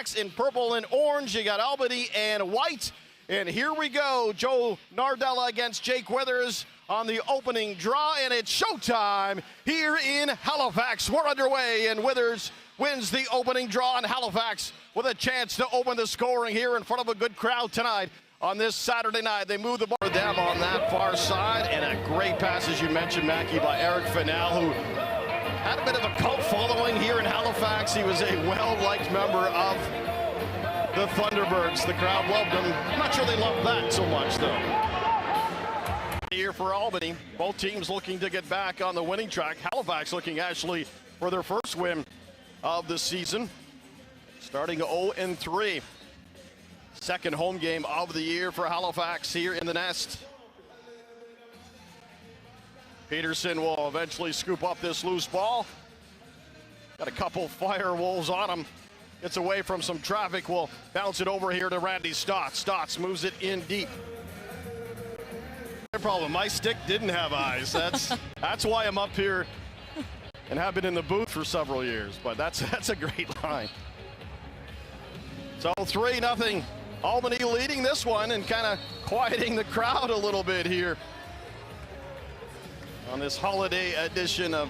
In purple and orange, you got Albany and white. And here we go, Joe Nardella against Jake Withers on the opening draw, and it's showtime here in Halifax. We're underway, and Withers wins the opening draw in Halifax with a chance to open the scoring here in front of a good crowd tonight on this Saturday night. They move the ball for them on that far side, and a great pass, as you mentioned, Mackie, by Eric Fennell, who had a bit of a cult following here in Halifax. He was a well-liked member of the Thunderbirds. The crowd loved him. I'm not sure they loved that so much, though. Here for Albany, both teams looking to get back on the winning track. Halifax looking actually for their first win of the season, starting 0-3. Second home game of the year for Halifax here in the nest. Peterson will eventually scoop up this loose ball. Got a couple Firewolves on him. Gets away from some traffic. Will bounce it over here to Randy Stotts. Stotts moves it in deep. No problem. My stick didn't have eyes. That's why I'm up here and have been in the booth for several years. But that's a great line. So 3-0. Albany leading this one and kind of quieting the crowd a little bit here on this holiday edition of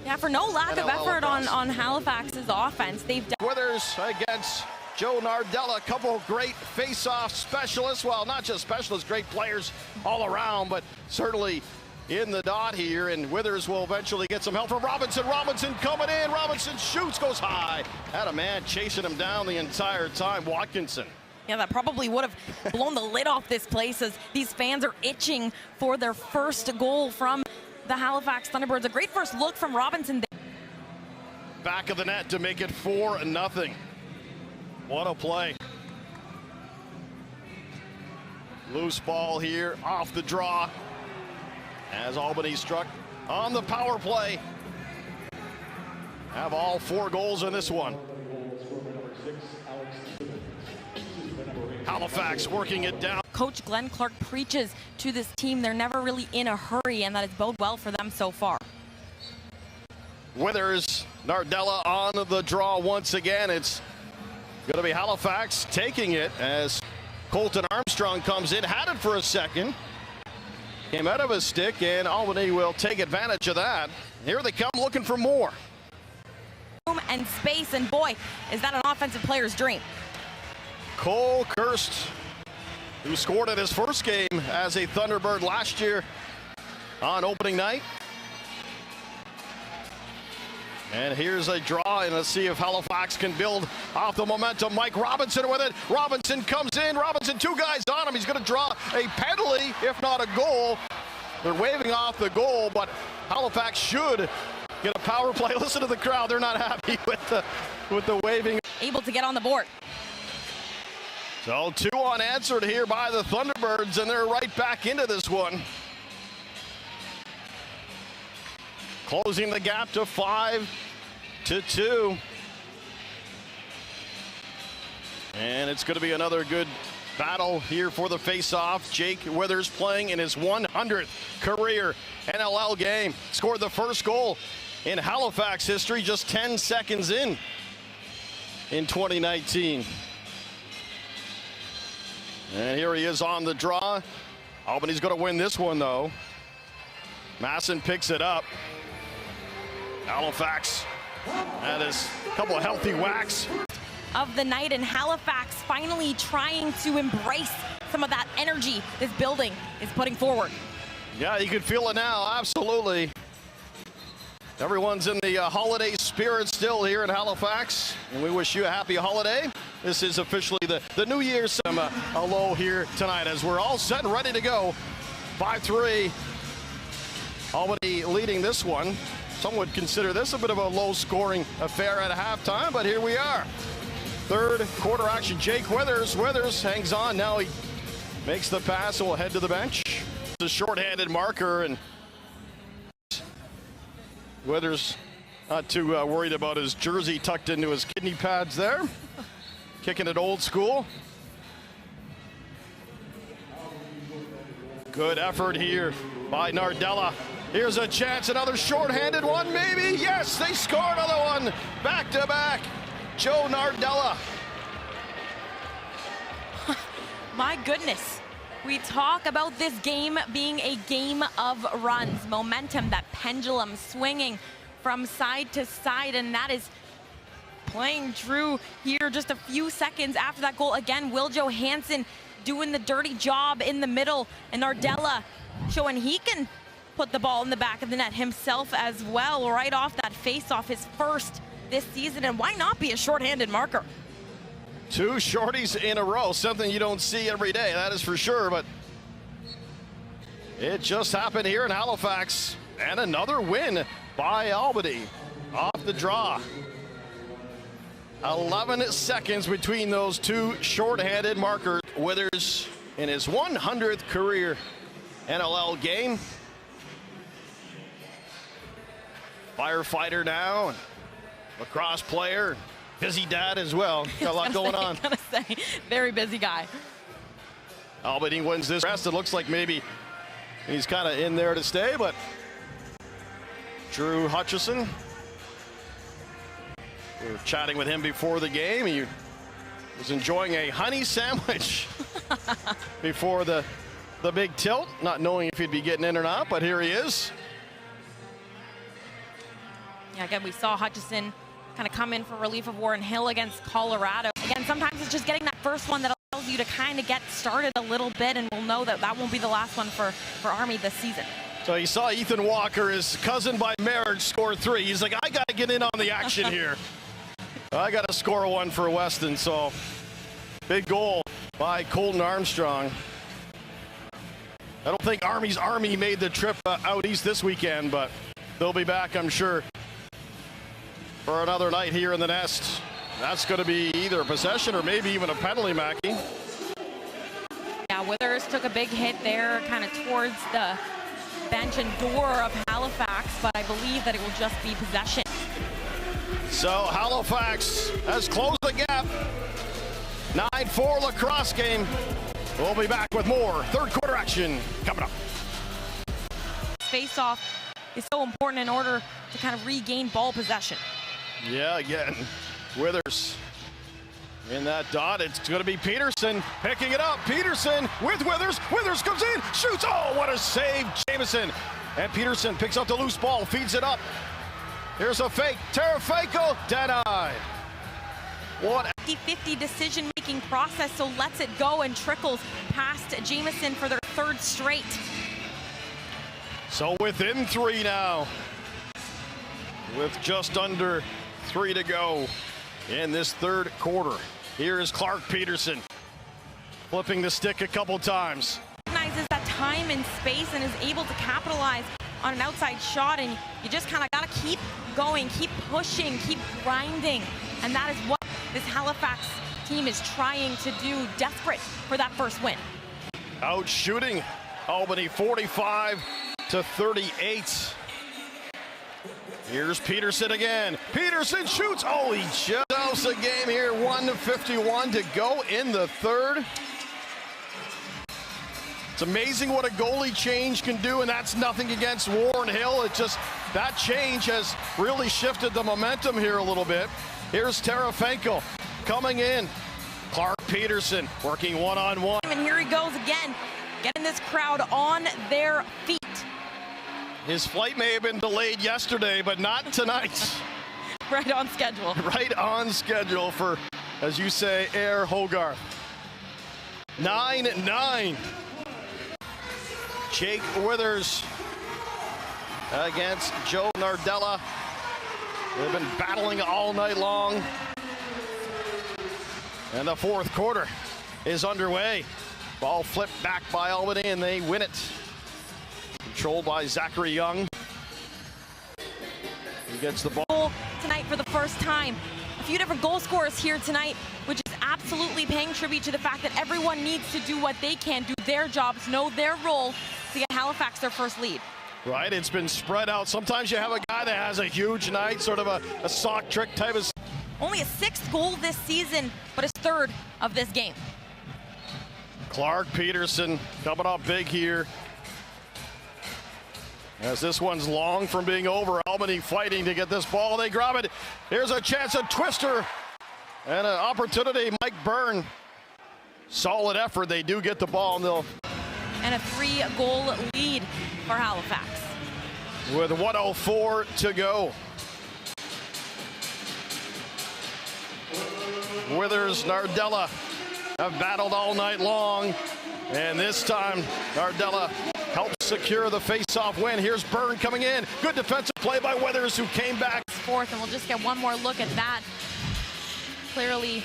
yeah, for no lack of effort on Halifax's offense. They've done Withers against Joe Nardella, a couple great face-off specialists. Well, not just specialists, great players all around, but certainly in the dot here. And Withers will eventually get some help from Robinson. Robinson coming in. Robinson shoots, goes high. Had a man chasing him down the entire time, Watkinson. Yeah, that probably would have blown the lid off this place, as these fans are itching for their first goal from the Halifax Thunderbirds. A great first look from Robinson. Back of the net to make it 4-0. What a play. Loose ball here off the draw as Albany struck on the power play. Have all 4 goals in this one. Halifax working it down. Coach Glenn Clark preaches to this team they're never really in a hurry, and that has bode well for them so far. Withers, Nardella on the draw once again. It's going to be Halifax taking it as Colton Armstrong comes in, had it for a second, came out of his stick, and Albany will take advantage of that. Here they come looking for more. Room and space, and boy, is that an offensive player's dream. Cole Kirst, who scored in his first game as a Thunderbird last year on opening night. And here's a draw, and let's see if Halifax can build off the momentum. Mike Robinson with it. Robinson comes in. Robinson, 2 guys on him. He's going to draw a penalty, if not a goal. They're waving off the goal, but Halifax should get a power play. Listen to the crowd. They're not happy with the waving. Able to get on the board. So 2 unanswered here by the Thunderbirds, and they're right back into this one. Closing the gap to 5-2. And it's going to be another good battle here for the face-off. Jake Withers playing in his 100th career NLL game. Scored the first goal in Halifax history just 10 seconds in 2019. And here he is on the draw. Albany's going to win this one, though. Masson picks it up. Halifax, that is a couple of healthy whacks. Of the night, and Halifax finally trying to embrace some of that energy this building is putting forward. Yeah, you can feel it now, absolutely. Everyone's in the holiday spirit still here in Halifax, and we wish you a happy holiday. This is officially the New Year's a low here tonight as we're all set and ready to go. 5-3, Albany leading this one. Some would consider this a bit of a low-scoring affair at halftime, but here we are. Third quarter action. Jake Withers. Withers hangs on. Now he makes the pass and will head to the bench. It's a short-handed marker, and Withers not too worried about his jersey tucked into his kidney pads there. Kicking it old school. Good effort here by Nardella. Here's a chance, another short-handed one, maybe. Yes, they score another one. Back to back. Joe Nardella. My goodness. We talk about this game being a game of runs, momentum, that pendulum swinging from side to side, and that is playing true here just a few seconds after that goal. Again, Will Johansson doing the dirty job in the middle, and Nardella showing he can put the ball in the back of the net himself as well, right off that face-off, his first this season, and why not be a shorthanded marker? 2 shorties in a row, something you don't see every day, that is for sure, but it just happened here in Halifax. And another win by Albany off the draw. 11 seconds between those 2 shorthanded markers. Withers in his 100th career NLL game. Firefighter now, and lacrosse player. Busy dad as well. Got a lot going on. I was gonna say, very busy guy. Albany wins this rest. It looks like maybe he's kind of in there to stay, but Drew Hutchison, we were chatting with him before the game. He was enjoying a honey sandwich before the big tilt, not knowing if he'd be getting in or not, but here he is. Yeah, again, we saw Hutchison kind of come in for relief of Warren Hill against Colorado. Again, sometimes it's just getting that first one that allows you to kind of get started a little bit, and we'll know that that won't be the last one for Army this season. So you saw Ethan Walker, his cousin by marriage, score 3. He's like, I got to get in on the action here. I got to score 1 for Weston, so big goal by Colton Armstrong. I don't think Army's Army made the trip out east this weekend, but they'll be back, I'm sure, for another night here in the nest. That's going to be either a possession or maybe even a penalty, Mackie. Yeah, Withers took a big hit there, kind of towards the bench and door of Halifax, but I believe that it will just be possession. So Halifax has closed the gap. 9-4 lacrosse game. We'll be back with more third quarter action coming up. Face-off is so important in order to kind of regain ball possession. Yeah, again, Withers in that dot. It's going to be Peterson picking it up. Peterson with Withers. Withers comes in, shoots. Oh, what a save, Jamison. And Peterson picks up the loose ball, feeds it up. Here's a fake. Terafeko denied. What? 50-50 decision-making process, so lets it go and trickles past Jamison for their 3rd straight. So within 3 now, with just under 3 to go in this 3rd quarter. Here is Clark Peterson flipping the stick a couple times. Recognizes that time and space and is able to capitalize on an outside shot, and you just kind of got to keep going, keep pushing, keep grinding, and that is what this Halifax team is trying to do, desperate for that first win. Out shooting Albany 45-38. Here's Peterson again. Peterson shoots. Oh, he just out the game here. 1:51 to go in the 3rd. It's amazing what a goalie change can do, and that's nothing against Warren Hill. It just, that change has really shifted the momentum here a little bit. Here's Terafenko coming in. Clark Peterson working one-on-one. And here he goes again, getting this crowd on their feet. His flight may have been delayed yesterday, but not tonight. Right on schedule. Right on schedule for, as you say, Air Hogarth. 9-9. Jake Withers against Joe Nardella. They've been battling all night long. And the 4th quarter is underway. Ball flipped back by Albany, and they win it. Controlled by Zachary Young. He gets the ball. Tonight for the first time. A few different goal scorers here tonight, which is absolutely paying tribute to the fact that everyone needs to do what they can, do their jobs, know their role to get Halifax their first lead. Right, it's been spread out. Sometimes you have a guy that has a huge night, sort of a sock trick type of. Only a 6th goal this season, but his 3rd of this game. Clark Peterson coming up big here. As this one's long from being over, Albany fighting to get this ball. They grab it. Here's a chance, a twister And an opportunity, Mike Byrne. Solid effort. They do get the ball, and they'll. And a 3-goal lead for Halifax. With 1:04 to go. Withers, Nardella have battled all night long. And this time, Nardella helps secure the face-off win. Here's Byrne coming in. Good defensive play by Withers, who came back. Fourth, and we'll just get one more look at that. Clearly,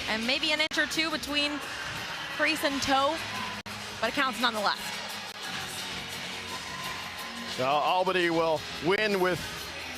and maybe an inch or two between crease and toe, but it counts nonetheless. Now Albany will win with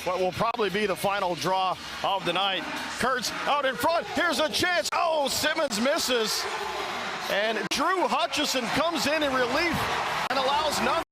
what will probably be the final draw of the night. Kurtz out in front. Here's a chance. Oh, Simmons misses. And Drew Hutchison comes in relief and allows none.